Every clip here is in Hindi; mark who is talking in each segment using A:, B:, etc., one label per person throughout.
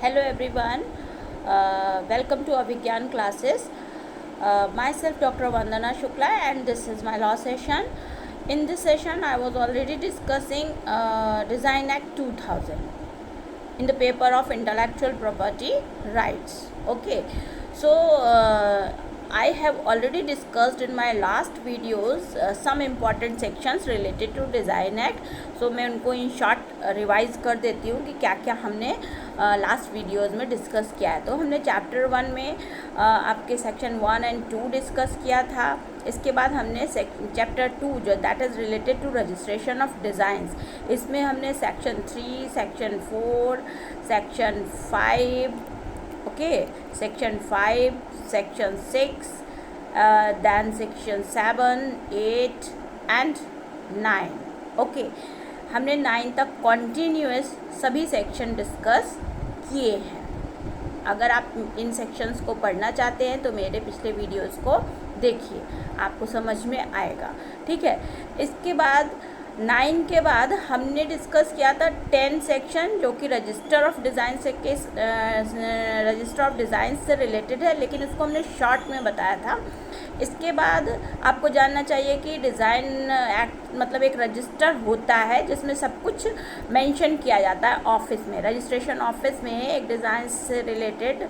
A: Hello everyone, welcome to Avigyan classes. Myself Dr. Vandana Shukla and this is my law session. In this session I was already discussing Design Act 2000 in the paper of intellectual property rights. Okay, so I have already discussed in my last videos some important sections related to Design Act. So मैं उनको इन शॉर्ट रिवाइज कर देती हूँ कि क्या क्या हमने लास्ट वीडियोस में डिस्कस किया है. तो हमने चैप्टर 1 में आपके सेक्शन 1 एंड 2 डिस्कस किया था. इसके बाद हमने चैप्टर 2 जो that is related to registration of designs, इसमें हमने section 3, section 4, section 5, okay, section 5, section 6, then section 7, 8 and 9. Okay, हमने 9 तक कॉन्टीन्यूअस सभी सेक्शन डिस्कस किए हैं. अगर आप इन सेक्शंस को पढ़ना चाहते हैं तो मेरे पिछले वीडियोस को देखिए, आपको समझ में आएगा. ठीक है. इसके बाद 9 के बाद हमने डिस्कस किया था 10 सेक्शन जो कि रजिस्टर ऑफ डिज़ाइन से रिलेटेड है, लेकिन उसको हमने शॉर्ट में बताया था. इसके बाद आपको जानना चाहिए कि डिज़ाइन एक्ट मतलब एक रजिस्टर होता है जिसमें सब कुछ मेंशन किया जाता है. ऑफिस में, रजिस्ट्रेशन ऑफिस में एक डिज़ाइन से रिलेटेड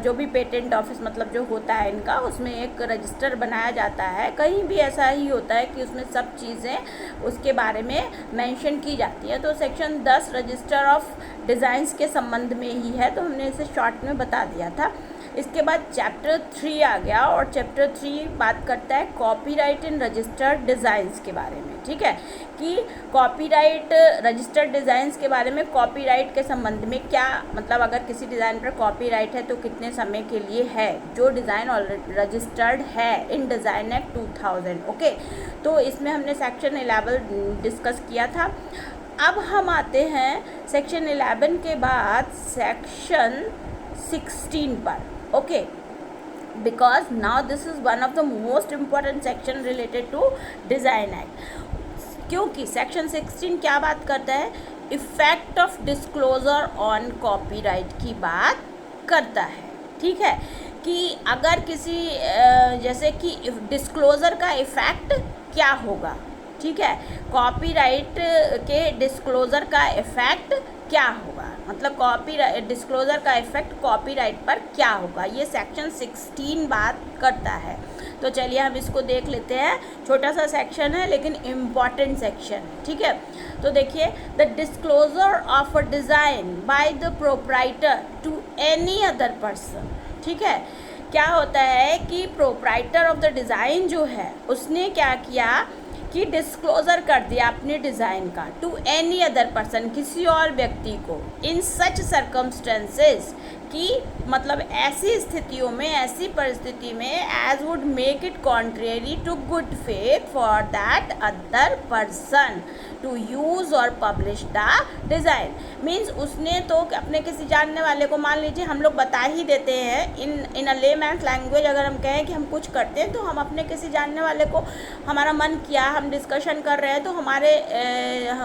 A: जो भी पेटेंट ऑफिस मतलब जो होता है इनका, उसमें एक रजिस्टर बनाया जाता है. कहीं भी ऐसा ही होता है कि उसमें सब चीज़ें उसके बारे में मेंशन की जाती है. तो सेक्शन 10 रजिस्टर ऑफ डिज़ाइंस के संबंध में ही है, तो हमने इसे शॉर्ट में बता दिया था. इसके बाद चैप्टर 3 आ गया और चैप्टर 3 बात करता है कॉपीराइट इन रजिस्टर्ड डिज़ाइंस के बारे में. ठीक है, कि कॉपीराइट रजिस्टर्ड डिज़ाइंस के बारे में, कॉपीराइट के संबंध में क्या मतलब, अगर किसी डिज़ाइन पर कॉपीराइट है तो कितने समय के लिए है, जो डिज़ाइन ऑलरेडी रजिस्टर्ड है इन डिज़ाइन एक्ट 2000. ओके, तो इसमें हमने सेक्शन 11 डिस्कस किया था. अब हम आते हैं सेक्शन 11 के बाद सेक्शन 16 पर. Okay, because now this is one of the most important section related to design act. क्योंकि सेक्शन 16 क्या बात करता है, effect of disclosure on copyright की बात करता है. ठीक है, कि अगर किसी जैसे कि डिस्क्लोजर का इफ़ेक्ट क्या होगा. ठीक है, कॉपीराइट के डिस्क्लोजर का इफ़ेक्ट क्या होगा, मतलब कॉपीराइट डिस्क्लोजर का इफ़ेक्ट कॉपीराइट पर क्या होगा, ये सेक्शन 16 बात करता है. तो चलिए हम इसको देख लेते हैं. छोटा सा सेक्शन है लेकिन इम्पॉर्टेंट सेक्शन. ठीक है, तो देखिए, the disclosure of a design by the proprietor to any other person. ठीक है, क्या होता है कि प्रोप्राइटर ऑफ द डिज़ाइन जो है उसने क्या किया कि डिस्क्लोज़र कर दिया अपने डिज़ाइन का टू एनी अदर पर्सन, किसी और व्यक्ति को, इन सच सर्कमस्टेंसेस कि मतलब ऐसी स्थितियों में, ऐसी परिस्थिति में, as would make it contrary to good faith for that other person to use or publish the design. Means उसने तो अपने किसी जानने वाले को, मान लीजिए हम लोग बता ही देते हैं इन अ लेमैन्स लैंग्वेज, अगर हम कहें कि हम कुछ करते हैं तो हम अपने किसी जानने वाले को, हमारा मन किया, हम डिस्कशन कर रहे हैं तो हमारे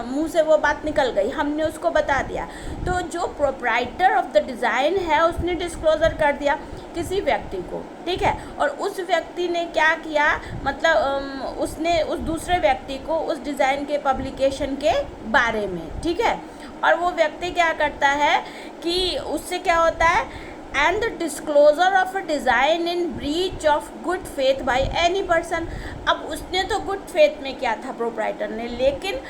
A: मुंह से वो बात निकल गई, हमने उसको बता दिया. तो जो प्रोप्राइटर ऑफ द डिज़ाइन है उसने डिस्क्लोज़र कर दिया किसी व्यक्ति को. ठीक है, और उस व्यक्ति ने क्या किया, मतलब उसने उस दूसरे व्यक्ति को उस डिज़ाइन के पब्लिकेशन के बारे में, ठीक है, और वो व्यक्ति क्या करता है कि उससे क्या होता है, and the disclosure of a design in breach of good faith by any person. अब उसने तो गुड फेथ में किया था प्रोप्राइटर ने, लेकिन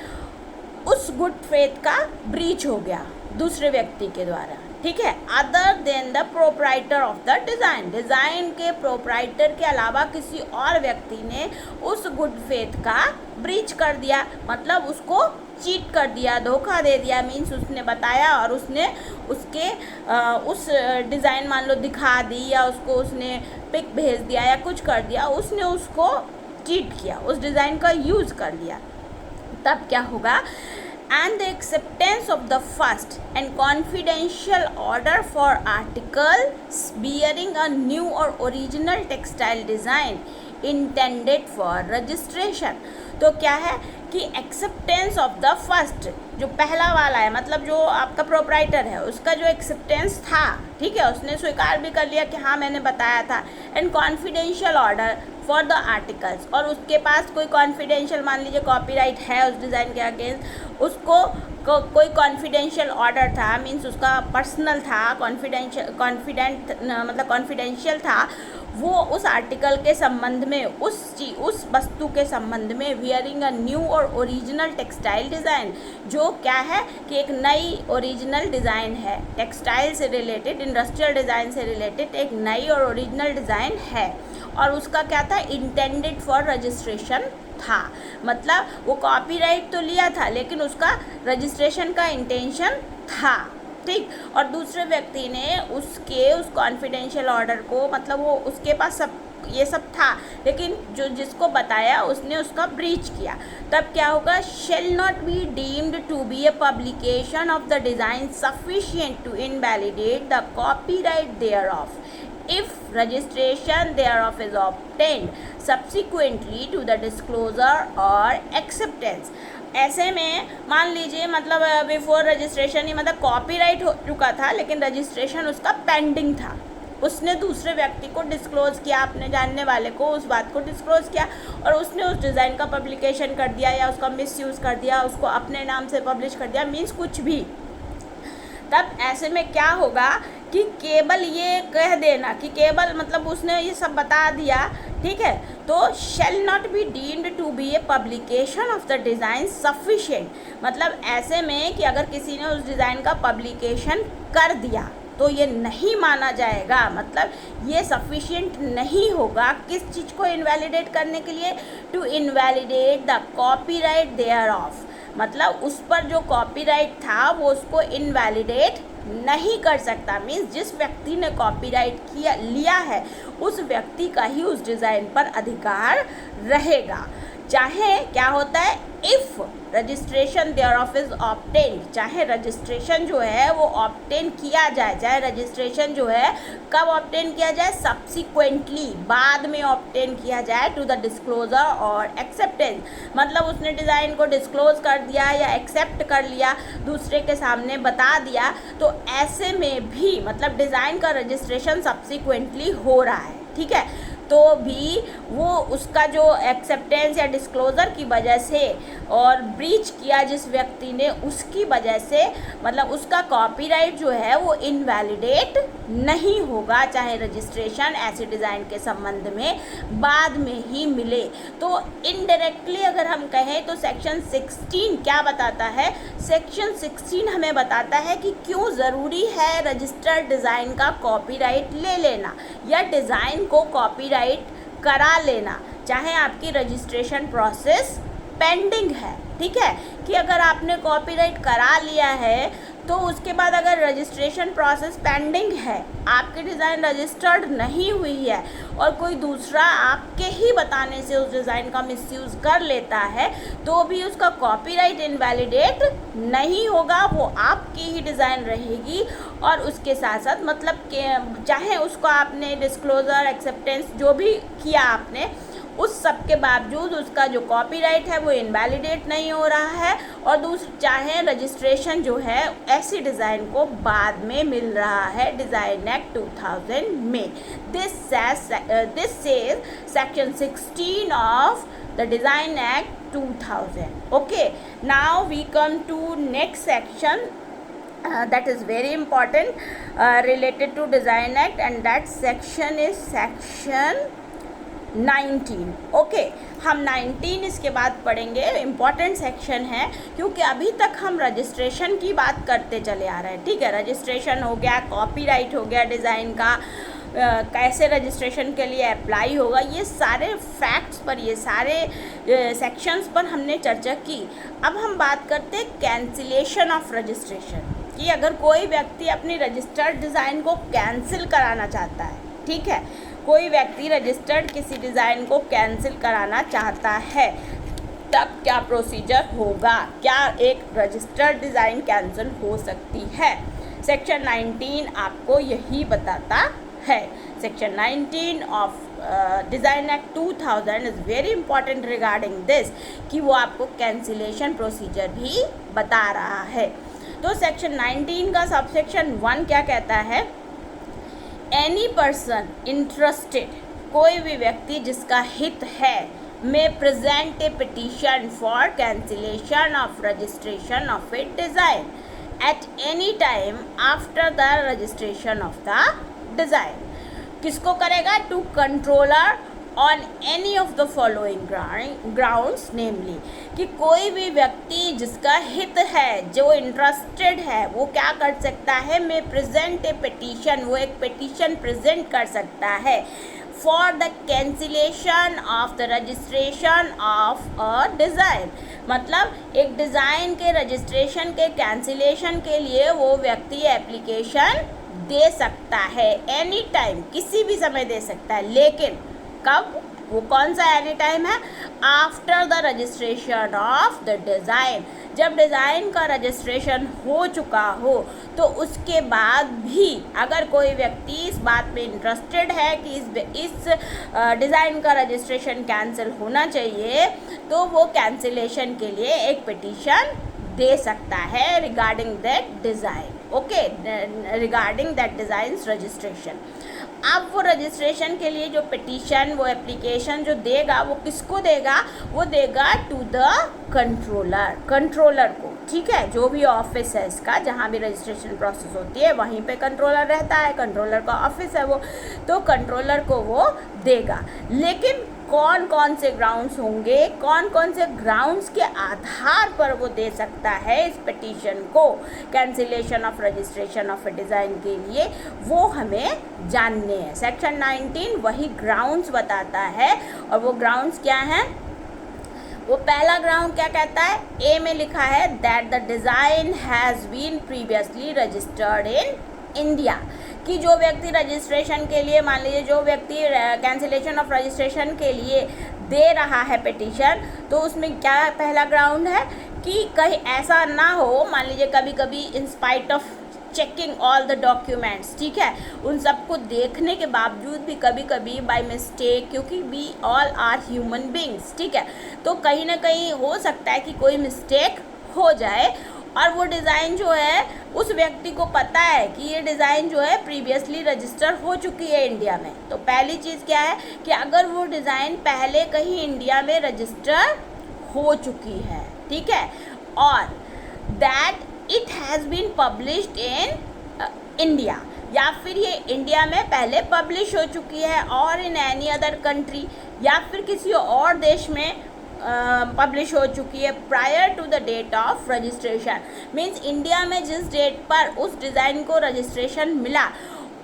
A: उस गुड फेथ का ब्रीच हो गया दूसरे व्यक्ति के द्वारा. ठीक है, other than the proprietor of the design, design के प्रोप्राइटर के अलावा किसी और व्यक्ति ने उस गुड फेथ का ब्रीच कर दिया, मतलब उसको चीट कर दिया, धोखा दे दिया. मीन्स उसने बताया और उसने उसके उस डिज़ाइन मान लो दिखा दी, या उसको उसने पिक भेज दिया या कुछ कर दिया, उसने उसको चीट किया, उस डिज़ाइन का यूज़ कर लिया. तब क्या होगा, and the acceptance of the first and confidential order for articles bearing a new or original textile design intended for registration. तो क्या है कि एक्सेप्टेंस ऑफ द फर्स्ट, जो पहला वाला है, मतलब जो आपका प्रोप्राइटर है, उसका जो एक्सेप्टेंस था, ठीक है, उसने स्वीकार भी कर लिया कि हाँ मैंने बताया था, and confidential order for the articles, और उसके पास कोई कॉन्फिडेंशियल, मान लीजिए कॉपीराइट है उस डिज़ाइन के अगेंस्ट, उसको कोई कॉन्फिडेंशियल ऑर्डर था, मीन्स उसका पर्सनल था, कॉन्फिडेंशियल था, वो उस आर्टिकल के संबंध में, उस वस्तु के संबंध में, वियरिंग अ न्यू और ओरिजिनल टेक्सटाइल डिज़ाइन, जो क्या है कि एक नई ओरिजिनल डिज़ाइन है, टेक्सटाइल से रिलेटेड, इंडस्ट्रियल डिज़ाइन से रिलेटेड एक नई और ओरिजिनल डिज़ाइन है, और उसका क्या था, इंटेंडेड फॉर रजिस्ट्रेशन था, मतलब वो कॉपीराइट तो लिया था लेकिन उसका रजिस्ट्रेशन का इंटेंशन था, ठीक। और दूसरे व्यक्ति ने उस कॉन्फिडेंशियल ऑर्डर को, मतलब वो उसके पास सब ये सब था, लेकिन जिसको बताया उसने उसका ब्रीच किया, तब क्या होगा, shall not be deemed to be a publication of the design sufficient to invalidate the copyright thereof if registration thereof is obtained subsequently to the disclosure or acceptance। ऐसे में मान लीजिए, मतलब बिफोर रजिस्ट्रेशन ही, मतलब कॉपीराइट हो चुका था लेकिन रजिस्ट्रेशन उसका पेंडिंग था, उसने दूसरे व्यक्ति को डिस्क्लोज किया, अपने जानने वाले को उस बात को डिस्क्लोज किया, और उसने उस डिज़ाइन का पब्लिकेशन कर दिया या उसका मिसयूज़ कर दिया, उसको अपने नाम से पब्लिश कर दिया, मीन्स कुछ भी। तब ऐसे में क्या होगा कि केवल ये कह देना कि केवल, मतलब उसने ये सब बता दिया, ठीक है, तो shall not be deemed to be a publication of the design sufficient, मतलब ऐसे में कि अगर किसी ने उस डिज़ाइन का पब्लिकेशन कर दिया तो ये नहीं माना जाएगा, मतलब ये सफिशिएंट नहीं होगा किस चीज़ को इनवैलिडेट करने के लिए, to invalidate the copyright thereof, मतलब उस पर जो कॉपीराइट था वो उसको इनवैलिडेट नहीं कर सकता, मीन्स जिस व्यक्ति ने कॉपीराइट लिया है उस व्यक्ति का ही उस डिज़ाइन पर अधिकार रहेगा, चाहे क्या होता है, इफ़ रजिस्ट्रेशन देयरऑफ इज ऑब्टेन्ड, चाहे रजिस्ट्रेशन जो है वो ऑब्टेन किया जाए, चाहे रजिस्ट्रेशन जो है कब ऑब्टेन किया जाए, सब्सिक्वेंटली, बाद में ऑब्टेन किया जाए, टू द डिस्क्लोजर और एक्सेप्टेंस, मतलब उसने डिज़ाइन को डिस्क्लोज कर दिया या एक्सेप्ट कर लिया, दूसरे के सामने बता दिया, तो ऐसे में भी मतलब डिज़ाइन का रजिस्ट्रेशन सब्सिक्वेंटली हो रहा है, ठीक है, तो भी वो उसका जो एक्सेप्टेंस या डिस्क्लोज़र की वजह से और ब्रीच किया जिस व्यक्ति ने, उसकी वजह से मतलब उसका कॉपीराइट जो है वो इनवैलिडेट नहीं होगा, चाहे रजिस्ट्रेशन ऐसे डिज़ाइन के संबंध में बाद में ही मिले। तो इनडायरेक्टली अगर हम कहें तो सेक्शन 16 क्या बताता है, सेक्शन 16 हमें बताता है कि क्यों ज़रूरी है रजिस्टर्ड डिज़ाइन का कॉपीराइट ले लेना या डिज़ाइन को कॉपीराइट करा लेना, चाहे आपकी रजिस्ट्रेशन प्रोसेस पेंडिंग है, ठीक है, कि अगर आपने कॉपीराइट करा लिया है तो उसके बाद अगर रजिस्ट्रेशन प्रोसेस पेंडिंग है, आपकी डिज़ाइन रजिस्टर्ड नहीं हुई है और कोई दूसरा आपके ही बताने से उस डिज़ाइन का मिसयूज़ कर लेता है, तो भी उसका कॉपीराइट इनवैलिडेट नहीं होगा, वो आपकी ही डिज़ाइन रहेगी। और उसके साथ साथ मतलब कि चाहे उसको आपने डिस्क्लोज़र एक्सेप्टेंस जो भी किया आपने, उस सब के बावजूद उसका जो कॉपीराइट है वो इनवैलिडेट नहीं हो रहा है, और चाहे रजिस्ट्रेशन जो है ऐसी डिज़ाइन को बाद में मिल रहा है डिज़ाइन एक्ट 2000 में। This says section 16 of the design act 2000। Okay, now we come to next section that is very important related to design act, and that section is section 19। Okay, हम 19 इसके बाद पढ़ेंगे, इम्पॉर्टेंट सेक्शन है क्योंकि अभी तक हम रजिस्ट्रेशन की बात करते चले आ रहे हैं, ठीक है, रजिस्ट्रेशन हो गया, कॉपीराइट हो गया डिज़ाइन का, कैसे रजिस्ट्रेशन के लिए अप्लाई होगा, ये सारे फैक्ट्स पर, ये सारे सेक्शंस पर हमने चर्चा की। अब हम बात करते हैं कैंसिलेशन ऑफ रजिस्ट्रेशन, कि अगर कोई व्यक्ति अपनी रजिस्टर्ड डिज़ाइन को कैंसिल कराना चाहता है, ठीक है, कोई व्यक्ति रजिस्टर्ड किसी डिज़ाइन को कैंसिल कराना चाहता है, तब क्या प्रोसीजर होगा, क्या एक रजिस्टर्ड डिज़ाइन कैंसिल हो सकती है। सेक्शन 19 आपको यही बताता है। Section 19 of design act 2000 is very important regarding this, कि वो आपको कैंसिलेशन प्रोसीजर भी बता रहा है। तो सेक्शन 19 का सबसेक्शन 1 क्या कहता है? एनी पर्सन इंटरेस्टेड, कोई भी व्यक्ति जिसका हित है, may present a petition for cancellation of registration of a design at any time after the registration of the design। किसको करेगा? To controller on any of the following grounds, namely कि कोई भी व्यक्ति जिसका हित है, जो इंटरेस्टेड है, वो क्या कर सकता है? मे प्रेजेंट ए पिटीशन, वो एक पिटीशन प्रेजेंट कर सकता है for the cancellation of the registration of a design। मतलब एक डिज़ाइन के रजिस्ट्रेशन के कैंसिलेशन के लिए वो व्यक्ति एप्लीकेशन दे सकता है, एनी टाइम, किसी भी समय दे सकता है। लेकिन कब? वो कौन सा एनी टाइम है? After the registration of the design, जब डिज़ाइन का रजिस्ट्रेशन हो चुका हो, तो उसके बाद भी अगर कोई व्यक्ति इस बात में इंटरेस्टेड है कि इस डिज़ाइन का रजिस्ट्रेशन कैंसिल होना चाहिए, तो वो कैंसिलेशन के लिए एक पिटीशन दे सकता है regarding that design, okay, regarding that designs registration. अब वो रजिस्ट्रेशन के लिए जो पिटीशन, वो एप्लीकेशन जो देगा, वो किसको देगा? वो देगा टू द कंट्रोलर को, ठीक है। जो भी ऑफिस है इसका, जहाँ भी रजिस्ट्रेशन प्रोसेस होती है वहीं पे कंट्रोलर रहता है, कंट्रोलर का ऑफिस है वो, तो कंट्रोलर को वो देगा। लेकिन कौन कौन से ग्राउंड्स होंगे, कौन कौन से ग्राउंड्स के आधार पर वो दे सकता है इस पिटीशन को cancellation of registration of A design के लिए, वो हमें जानने हैं। सेक्शन 19 वही ग्राउंड्स बताता है, और वो ग्राउंड्स क्या हैं? वो पहला ग्राउंड क्या कहता है? ए में लिखा है that the design has been previously registered in India, कि जो व्यक्ति रजिस्ट्रेशन के लिए, मान लीजिए जो व्यक्ति कैंसिलेशन ऑफ रजिस्ट्रेशन के लिए दे रहा है पिटीशन, तो उसमें क्या पहला ग्राउंड है कि कहीं ऐसा ना हो, मान लीजिए कभी कभी in spite of checking all the documents, ठीक है, उन सबको देखने के बावजूद भी कभी कभी बाय मिस्टेक, क्योंकि we all are human beings, ठीक है, तो कहीं ना कहीं हो सकता है कि कोई मिस्टेक हो जाए, और वो डिज़ाइन जो है उस व्यक्ति को पता है कि ये डिज़ाइन जो है प्रीवियसली रजिस्टर हो चुकी है इंडिया में। तो पहली चीज़ क्या है कि अगर वो डिज़ाइन पहले कहीं इंडिया में रजिस्टर हो चुकी है, ठीक है, और that it has been published in India, या फिर ये इंडिया में पहले पब्लिश हो चुकी है, और इन एनी अदर कंट्री, या फिर किसी और देश में पब्लिश हो चुकी है prior to the date of registration. Means India में जिस डेट पर उस डिज़ाइन को रजिस्ट्रेशन मिला,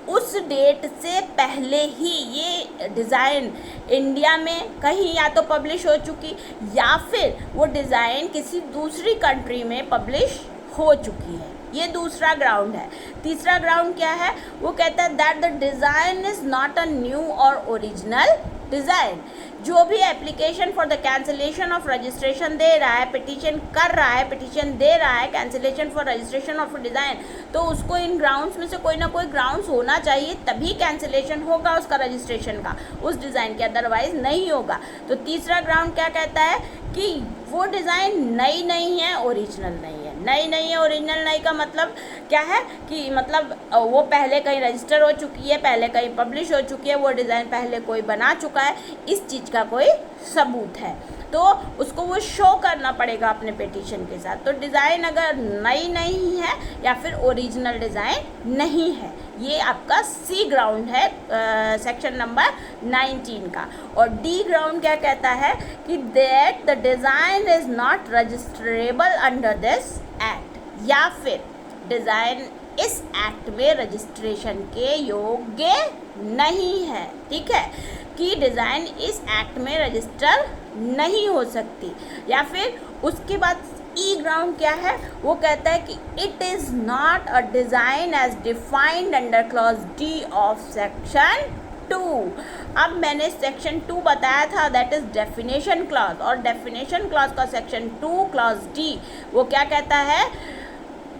A: उस डेट से पहले ही ये डिज़ाइन इंडिया में कहीं या तो पब्लिश हो चुकी, या फिर वो डिज़ाइन किसी दूसरी कंट्री में पब्लिश हो चुकी है। ये दूसरा ग्राउंड है। तीसरा ग्राउंड क्या है? वो कहता है that the design is not a new और ओरिजिनल डिज़ाइन। जो भी application for the cancellation of registration दे रहा है, पिटीशन कर रहा है, पिटीशन दे रहा है cancellation for registration of design, तो उसको इन ग्राउंड्स में से कोई ना कोई ग्राउंड्स होना चाहिए, तभी कैंसिलेशन होगा उसका रजिस्ट्रेशन का, उस डिज़ाइन के, अदरवाइज नहीं होगा। तो तीसरा ग्राउंड क्या कहता है कि वो डिज़ाइन नई नहीं है, ओरिजिनल नहीं है। नई नहीं है, ओरिजिनल नहीं का मतलब क्या है कि मतलब वो पहले कहीं रजिस्टर हो चुकी है, पहले कहीं पब्लिश हो चुकी है, वो डिज़ाइन पहले कोई बना चुका है, इस चीज़ का कोई सबूत है, तो उसको वो शो करना पड़ेगा अपने पिटीशन के साथ। तो डिज़ाइन अगर नई नहीं है या फिर ओरिजिनल डिज़ाइन नहीं है, ये आपका सी ग्राउंड है सेक्शन नंबर 19 का। और डी ग्राउंड क्या कहता है कि that the design is not registrable under this act, या फिर डिज़ाइन इस एक्ट में रजिस्ट्रेशन के योग्य नहीं है, ठीक है, कि डिज़ाइन इस एक्ट में रजिस्टर नहीं हो सकती। या फिर उसके बाद ई ग्राउंड क्या है? वो कहता है कि it is not a design as defined under clause D of section 2। अब मैंने सेक्शन 2 बताया था, दैट इज़ डेफिनेशन क्लॉज, और डेफिनेशन क्लॉज का सेक्शन 2 क्लॉज डी वो क्या कहता है?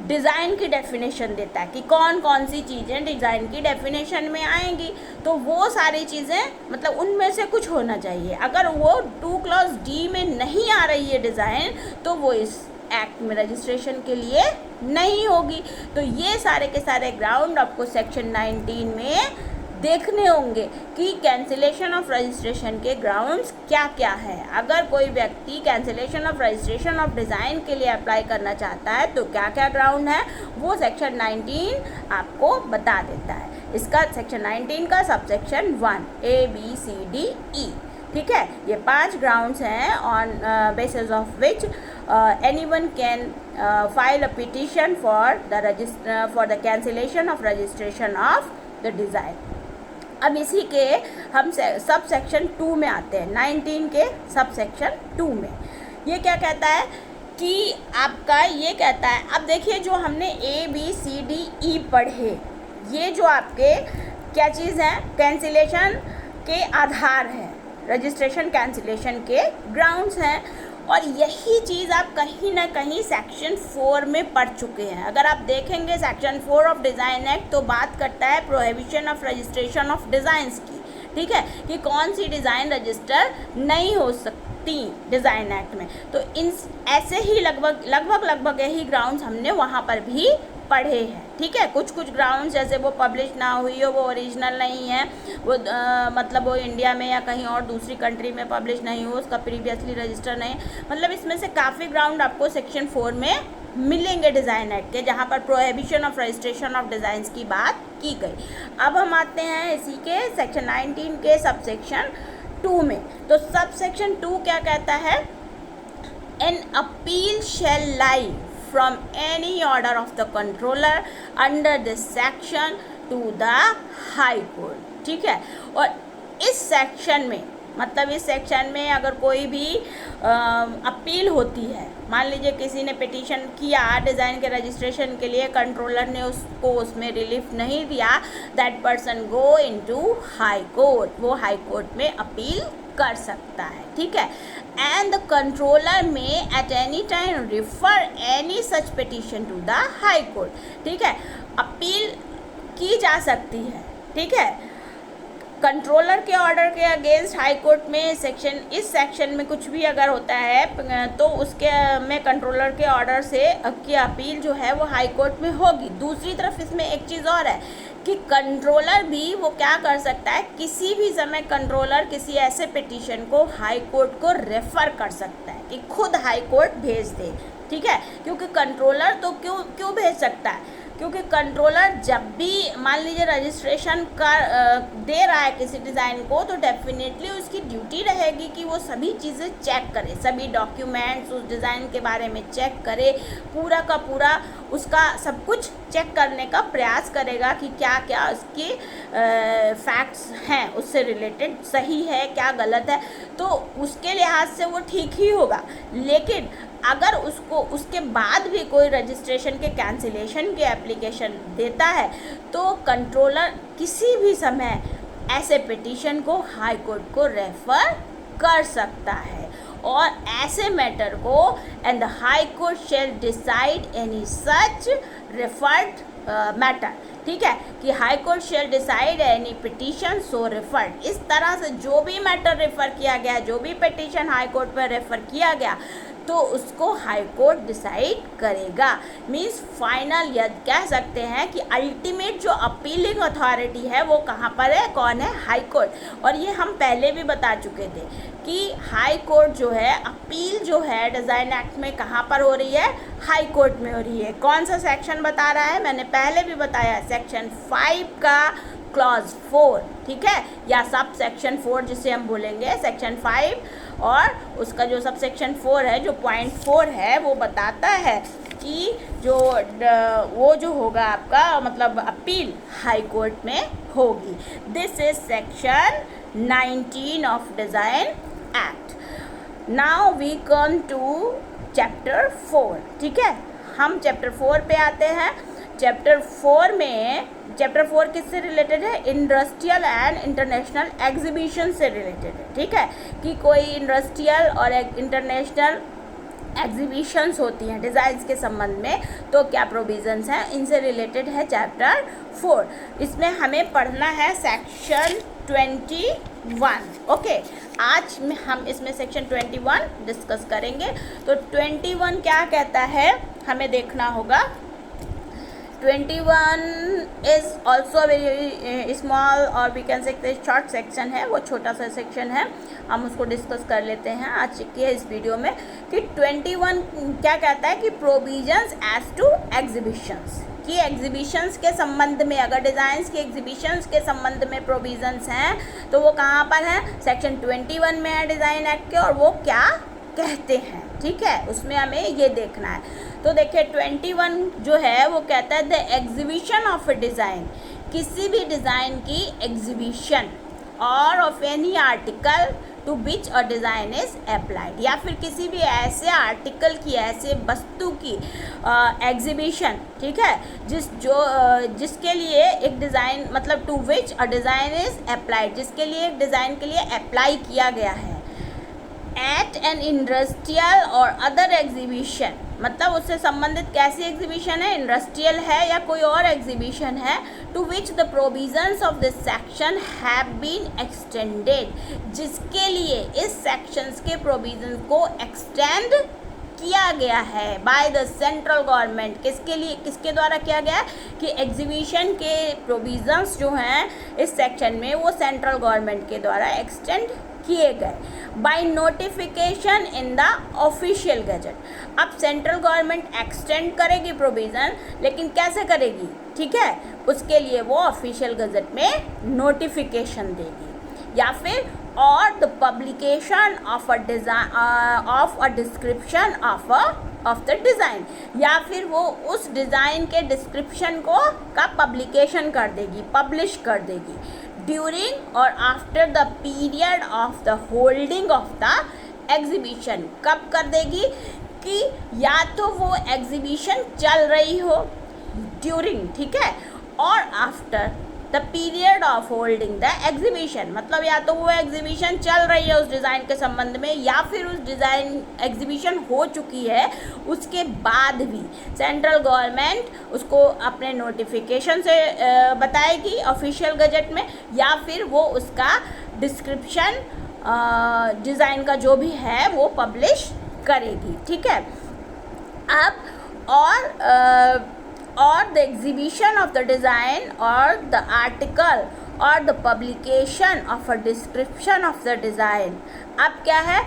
A: डिज़ाइन की डेफिनेशन देता है कि कौन कौन सी चीज़ें डिज़ाइन की डेफिनेशन में आएंगी। तो वो सारी चीज़ें मतलब उनमें से कुछ होना चाहिए। अगर वो 2 क्लॉज डी में नहीं आ रही है डिज़ाइन, तो वो इस एक्ट में रजिस्ट्रेशन के लिए नहीं होगी। तो ये सारे के सारे ग्राउंड आपको सेक्शन 19 में देखने होंगे कि कैंसिलेशन ऑफ रजिस्ट्रेशन के ग्राउंड्स क्या क्या है। अगर कोई व्यक्ति cancellation of registration of design के लिए अप्लाई करना चाहता है तो क्या क्या ग्राउंड है, वो सेक्शन 19 आपको बता देता है। इसका सेक्शन 19 का सबसेक्शन 1 ABCDE, ठीक है। ये 5 ग्राउंड्स हैं on basis of which anyone can file a petition for the cancellation of registration of the design। अब इसी के हम सब सेक्शन 2 में आते हैं, 19 के सब सेक्शन 2 में। ये क्या कहता है कि आपका ये कहता है, अब देखिए जो हमने ABCDE पढ़े, ये जो आपके क्या चीज़ है, कैंसिलेशन के आधार हैं, रजिस्ट्रेशन कैंसिलेशन के ग्राउंड्स हैं। और यही चीज़ आप कहीं ना कहीं सेक्शन 4 में पढ़ चुके हैं। अगर आप देखेंगे सेक्शन 4 ऑफ डिज़ाइन एक्ट तो बात करता है prohibition of registration of designs की, ठीक है, कि कौन सी डिज़ाइन रजिस्टर नहीं हो सकती डिज़ाइन एक्ट में। तो इन ऐसे ही लगभग यही ग्राउंड्स हमने वहाँ पर भी पढ़े हैं, ठीक है। कुछ ग्राउंड्स जैसे वो पब्लिश ना हुई हो, वो ओरिजिनल नहीं है, वो मतलब वो इंडिया में या कहीं और दूसरी कंट्री में पब्लिश नहीं हो, उसका प्रीवियसली रजिस्टर नहीं, मतलब इसमें से काफ़ी ग्राउंड आपको सेक्शन 4 में मिलेंगे डिज़ाइन एक्ट के, जहाँ पर prohibition of registration of designs की बात की गई। अब हम आते हैं इसी के सेक्शन 19 के सब सेक्शन 2 में। तो सब सेक्शन 2 क्या कहता है, an appeal shall lie from any order of the controller under this section to the high court, ठीक है। और इस सेक्शन में मतलब इस सेक्शन में अगर कोई भी अपील होती है, मान लीजिए किसी ने पिटीशन किया डिज़ाइन के रजिस्ट्रेशन के लिए, कंट्रोलर ने उसको उसमें रिलीफ नहीं दिया, that person go into high court, वो हाई कोर्ट में अपील कर सकता है, ठीक है। And the controller may at any time refer any such petition to the high court, ठीक है। अपील की जा सकती है, ठीक है, कंट्रोलर के ऑर्डर के अगेंस्ट हाई कोर्ट में। इस सेक्शन में कुछ भी अगर होता है तो उसके में कंट्रोलर के ऑर्डर से की अपील जो है वो हाई कोर्ट में होगी। दूसरी तरफ इसमें एक चीज़ और है कि कंट्रोलर भी वो क्या कर सकता है, किसी भी समय कंट्रोलर किसी ऐसे पिटीशन को हाई कोर्ट को रेफ़र कर सकता है कि खुद हाई कोर्ट भेज दे, ठीक है। क्योंकि कंट्रोलर तो क्यों भेज सकता है, क्योंकि कंट्रोलर जब भी मान लीजिए रजिस्ट्रेशन कर दे रहा है किसी डिज़ाइन को, तो डेफिनेटली उसकी ड्यूटी रहेगी कि वो सभी चीज़ें चेक करे, सभी डॉक्यूमेंट्स उस डिज़ाइन के बारे में चेक करे, पूरा का पूरा उसका सब कुछ चेक करने का प्रयास करेगा कि क्या क्या उसके फैक्ट्स हैं उससे रिलेटेड, सही है क्या गलत है, तो उसके लिहाज से वो ठीक ही होगा। लेकिन अगर उसको उसके बाद भी कोई रजिस्ट्रेशन के कैंसिलेशन की एप्लीकेशन देता है तो कंट्रोलर किसी भी समय ऐसे पिटीशन को हाई कोर्ट को रेफ़र कर सकता है। और ऐसे मैटर को and the high court shall decide any such referred matter, ठीक है, कि high court shall decide any petition so referred. इस तरह से जो भी मैटर रेफ़र किया गया, जो भी पिटीशन हाई कोर्ट पर रेफ़र किया गया, तो उसको हाई कोर्ट डिसाइड करेगा। मीन्स फाइनल यह कह सकते हैं कि अल्टीमेट जो अपीलिंग अथॉरिटी है वो कहाँ पर है, कौन है, हाई कोर्ट। और ये हम पहले भी बता चुके थे कि हाई कोर्ट जो है, अपील जो है डिज़ाइन एक्ट में कहाँ पर हो रही है, हाई कोर्ट में हो रही है। कौन सा सेक्शन बता रहा है, मैंने पहले भी बताया, सेक्शन 5 का क्लॉज 4, ठीक है, या सब सेक्शन 4 जिसे हम बोलेंगे सेक्शन 5, और उसका जो सब सेक्शन 4 है, जो पॉइंट 4 है, वो बताता है कि वो जो होगा आपका मतलब अपील हाई कोर्ट में होगी। This is section 19 of design act. Now we come to chapter 4, ठीक है, हम चैप्टर 4 पे आते हैं। चैप्टर 4 किससे रिलेटेड है, इंडस्ट्रियल एंड इंटरनेशनल एग्जीबिशन से रिलेटेड है, ठीक है, कि कोई इंडस्ट्रियल और इंटरनेशनल एग्जीबिशंस होती हैं डिज़ाइंस के संबंध में, तो क्या प्रोविजंस हैं, इनसे रिलेटेड है चैप्टर 4। इसमें हमें पढ़ना है सेक्शन 21। ओके, आज हम इसमें सेक्शन 21 डिस्कस करेंगे। तो 21 क्या कहता है हमें देखना होगा। 21 इज़ ऑल्सो वेरी स्मॉल और we can say short section है, वो छोटा सा सेक्शन है, हम उसको डिस्कस कर लेते हैं आज के इस वीडियो में कि 21 क्या कहता है कि प्रोविजंस एज टू एग्जीबिशंस, कि एग्जीबिशंस के संबंध में, अगर डिज़ाइंस के एग्जीबिशंस के संबंध में प्रोविजंस हैं तो वो कहाँ पर हैं, सेक्शन 21 में है डिज़ाइन एक्ट के, और वो क्या कहते हैं, ठीक है, उसमें हमें ये देखना है। तो देखिए 21 जो है वो कहता है the exhibition of A design, किसी भी डिज़ाइन की एग्जीबिशन और of any article to which a design is applied, या फिर किसी भी ऐसे आर्टिकल की, ऐसे वस्तु की एग्जीबिशन, ठीक है, जिसके लिए एक डिज़ाइन, मतलब to which a design is applied, जिसके लिए एक डिज़ाइन के लिए अप्लाई किया गया है, एट एन इंडस्ट्रियल और अदर एग्जीबिशन, मतलब उससे संबंधित कैसी एग्जीबिशन है, इंडस्ट्रियल है या कोई और एग्जीबिशन है, to which the provisions of this section have been extended, जिसके लिए इस सेक्शंस के प्रोविजंस को एक्सटेंड किया गया है बाय द सेंट्रल गवर्नमेंट। किसके लिए, किसके द्वारा किया गया है कि एग्जीबिशन के प्रोविजंस जो हैं इस सेक्शन में वो सेंट्रल गवर्नमेंट के द्वारा एक्सटेंड किए गए by notification in the official gazette. अब सेंट्रल गवर्नमेंट एक्सटेंड करेगी प्रोविज़न, लेकिन कैसे करेगी, ठीक है, उसके लिए वो ऑफिशियल गजट में नोटिफिकेशन देगी, या फिर और the publication of a design of a description of the design, या फिर वो उस डिज़ाइन के डिस्क्रिप्शन को का पब्लिकेशन कर देगी, पब्लिश कर देगी ड्यूरिंग और after the period of the holding of the exhibition. कब कर देगी कि या तो वो एग्जीबिशन चल रही हो ड्यूरिंग, ठीक है, और after the period of holding the exhibition, मतलब या तो वो एग्जीबिशन चल रही है उस डिज़ाइन के संबंध में, या फिर उस डिज़ाइन एग्जीबिशन हो चुकी है उसके बाद भी सेंट्रल गवर्नमेंट उसको अपने नोटिफिकेशन से बताएगी ऑफिशियल गजट में, या फिर वो उसका डिस्क्रिप्शन डिज़ाइन का जो भी है वो पब्लिश करेगी, ठीक है। अब or the exhibition of the design or the article or the publication of a description of the design। अब क्या है,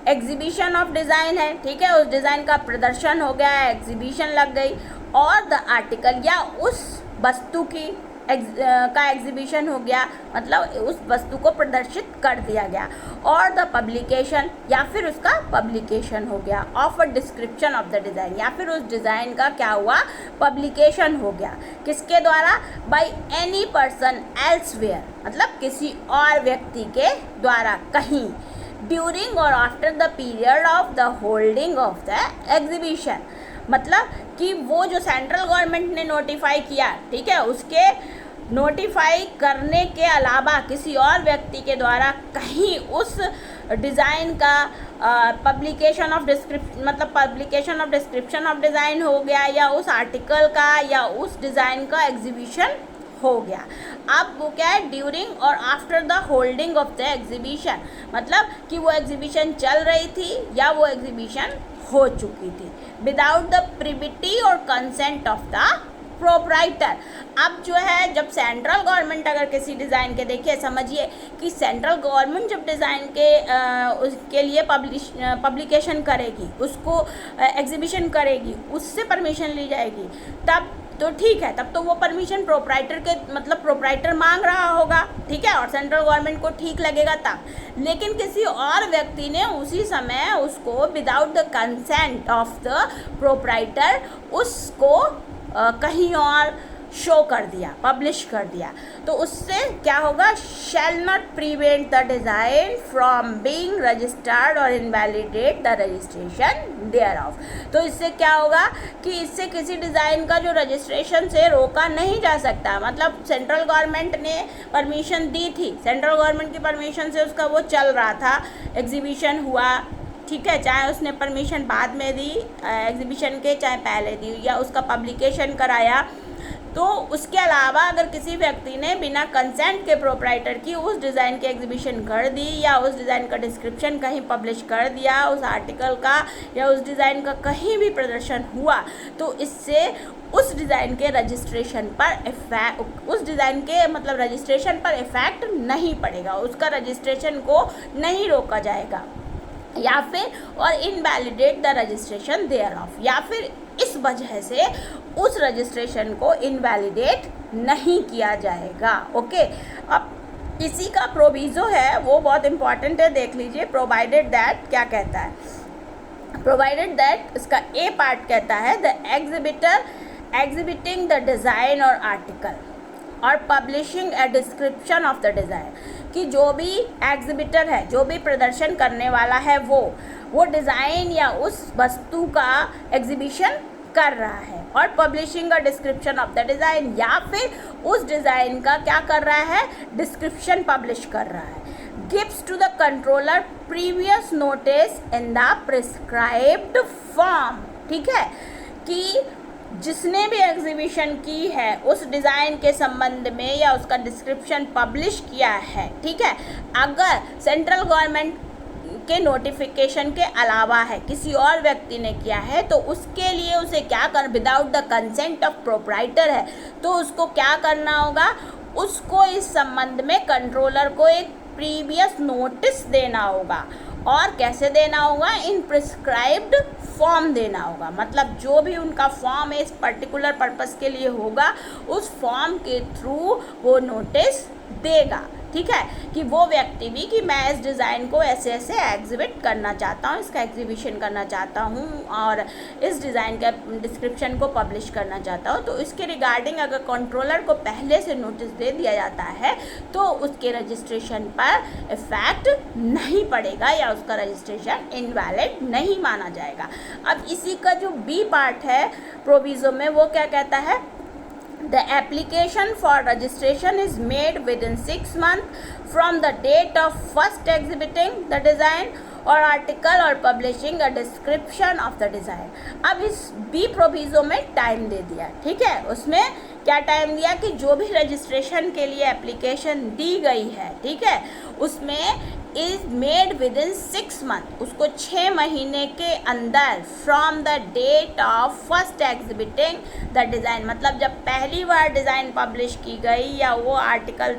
A: एग्जीबिशन ऑफ डिज़ाइन है, ठीक है, उस डिज़ाइन का प्रदर्शन हो गया है, एग्जीबिशन लग गई, और द आर्टिकल या उस वस्तु की का एग्जीबिशन हो गया, मतलब उस वस्तु को प्रदर्शित कर दिया गया, और द पब्लिकेशन या फिर उसका पब्लिकेशन हो गया, of a description of the design, या फिर उस डिज़ाइन का क्या हुआ, पब्लिकेशन हो गया, किसके द्वारा, बाय एनी पर्सन एल्सवेयर, मतलब किसी और व्यक्ति के द्वारा कहीं, ड्यूरिंग और after the period of the holding of the exhibition, मतलब कि वो जो सेंट्रल गवर्नमेंट ने नोटिफाई किया, ठीक है, उसके नोटिफाई करने के अलावा किसी और व्यक्ति के द्वारा कहीं उस डिज़ाइन का पब्लिकेशन ऑफ डिस्क्रिप्शन, मतलब publication of description of design हो गया, या उस आर्टिकल का या उस डिज़ाइन का एग्जीबिशन हो गया। अब वो क्या है, ड्यूरिंग और after the holding of the exhibition, मतलब कि वो एग्जीबिशन चल रही थी या वो एग्जीबिशन हो चुकी थी, विदाउट द प्रिविटी और कंसेंट ऑफ द प्रोप्राइटर। अब जो है, जब सेंट्रल गवर्नमेंट अगर किसी डिज़ाइन के, देखिए समझिए कि सेंट्रल गवर्नमेंट जब डिज़ाइन के उसके लिए पब्लिकेशन करेगी, उसको एग्जीबिशन करेगी, उससे परमिशन ली जाएगी, तब तो ठीक है, तब तो वो परमिशन प्रोप्राइटर के, मतलब प्रोप्राइटर मांग रहा होगा, ठीक है, और सेंट्रल गवर्नमेंट को ठीक लगेगा तब। लेकिन किसी और व्यक्ति ने उसी समय उसको without the consent of the proprietor उसको कहीं और शो कर दिया, पब्लिश कर दिया, तो उससे क्या होगा, shall not prevent the design from being registered और invalidate the registration thereof. तो इससे क्या होगा कि इससे किसी डिज़ाइन का जो रजिस्ट्रेशन से रोका नहीं जा सकता, मतलब सेंट्रल गवर्नमेंट ने परमिशन दी थी, सेंट्रल गवर्नमेंट की परमिशन से उसका वो चल रहा था, एग्जीबिशन हुआ, ठीक है, चाहे उसने परमिशन बाद में दी एग्जीबिशन के, चाहे पहले दी, या उसका पब्लिकेशन कराया, तो उसके अलावा अगर किसी व्यक्ति ने बिना कंसेंट के प्रोप्राइटर की उस डिज़ाइन की एग्जीबिशन कर दी, या उस डिज़ाइन का डिस्क्रिप्शन कहीं पब्लिश कर दिया, उस आर्टिकल का या उस डिज़ाइन का कहीं भी प्रदर्शन हुआ, तो इससे उस डिज़ाइन के रजिस्ट्रेशन पर रजिस्ट्रेशन पर इफेक्ट नहीं पड़ेगा, उसका रजिस्ट्रेशन को नहीं रोका जाएगा, या फिर और invalidate the registration thereof, या फिर इस वजह से उस रजिस्ट्रेशन को इनवैलिडेट नहीं किया जाएगा। ओके, अब इसी का प्रोविज़ो है वो बहुत इंपॉर्टेंट है, देख लीजिए। प्रोवाइडेड दैट क्या कहता है, प्रोवाइडेड दैट इसका ए पार्ट कहता है the exhibitor exhibiting the design और आर्टिकल और publishing a description of the design, कि जो भी एग्जिबिटर है, जो भी प्रदर्शन करने वाला है, वो डिज़ाइन या उस वस्तु का एग्जीबिशन कर रहा है, और publishing a description of the design, या फिर उस डिज़ाइन का क्या कर रहा है, डिस्क्रिप्शन पब्लिश कर रहा है। Gives to the controller previous notice in the prescribed form, ठीक है, कि जिसने भी एग्जीबिशन की है उस डिज़ाइन के संबंध में या उसका डिस्क्रिप्शन पब्लिश किया है, ठीक है, अगर सेंट्रल गवर्नमेंट के नोटिफिकेशन के अलावा है, किसी और व्यक्ति ने किया है, तो उसके लिए उसे क्या कर, without the consent of proprietor है, तो उसको क्या करना होगा, उसको इस संबंध में कंट्रोलर को एक प्रीवियस नोटिस देना होगा, और कैसे देना होगा, इन प्रिस्क्राइब्ड फॉर्म देना होगा, मतलब जो भी उनका फॉर्म है इस पर्टिकुलर पर्पस के लिए होगा, उस फॉर्म के थ्रू वो नोटिस देगा, ठीक है, कि वो व्यक्ति भी कि मैं इस डिज़ाइन को ऐसे ऐसे एग्जिबिट करना चाहता हूँ, इसका एग्जीबिशन करना चाहता हूँ, और इस डिज़ाइन का डिस्क्रिप्शन को पब्लिश करना चाहता हूँ, तो इसके रिगार्डिंग अगर कंट्रोलर को पहले से नोटिस दे दिया जाता है तो उसके रजिस्ट्रेशन पर इफेक्ट नहीं पड़ेगा, या उसका रजिस्ट्रेशन इनवैलिड नहीं माना जाएगा। अब इसी का जो बी पार्ट है प्रोविज़ो में, वो क्या कहता है, The application for registration is made within 6 months from the date of first exhibiting the design or article or publishing a description of the design। अब इस बी प्रोविज़ो में टाइम दे दिया, ठीक है, उसमें क्या टाइम दिया कि जो भी रजिस्ट्रेशन के लिए एप्लीकेशन दी गई है, ठीक है, उसमें is made within 6 month, उसको 6 महीने के अंदर from the date of first exhibiting the design, मतलब जब पहली बार डिज़ाइन पब्लिश की गई या वो आर्टिकल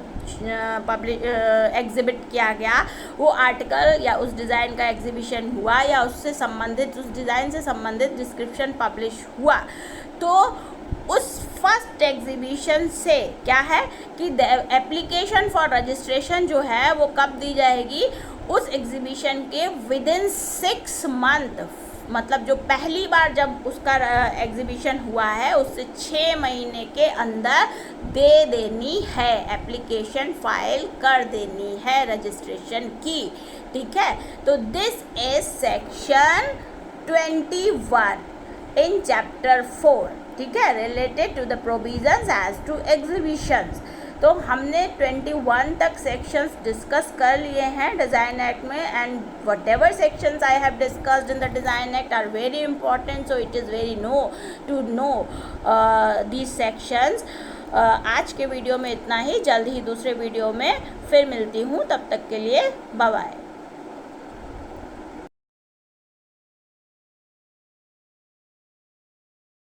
A: एग्जिबिट किया गया, वो आर्टिकल या उस डिज़ाइन का एग्जीबिशन हुआ, या उससे संबंधित उस डिज़ाइन से संबंधित डिस्क्रिप्शन पब्लिश हुआ, तो उस फर्स्ट एग्जीबिशन से क्या है कि एप्लीकेशन फॉर रजिस्ट्रेशन जो है वो कब दी जाएगी, उस एग्जीबिशन के विद इन 6 मंथ, मतलब जो पहली बार जब उसका एग्जीबिशन हुआ है उससे 6 महीने के अंदर दे देनी है, एप्लीकेशन फाइल कर देनी है रजिस्ट्रेशन की, ठीक है। तो this is section 21 in chapter 4, ठीक है, related to the provisions as to exhibitions. तो हमने 21 तक सेक्शंस डिस्कस कर लिए हैं डिज़ाइन एक्ट में, and whatever sections I have discussed in the design act are very important, so it is very to know these sections. आज के वीडियो में इतना ही, जल्द ही दूसरे वीडियो में फिर मिलती हूँ, तब तक के लिए बाय बाय।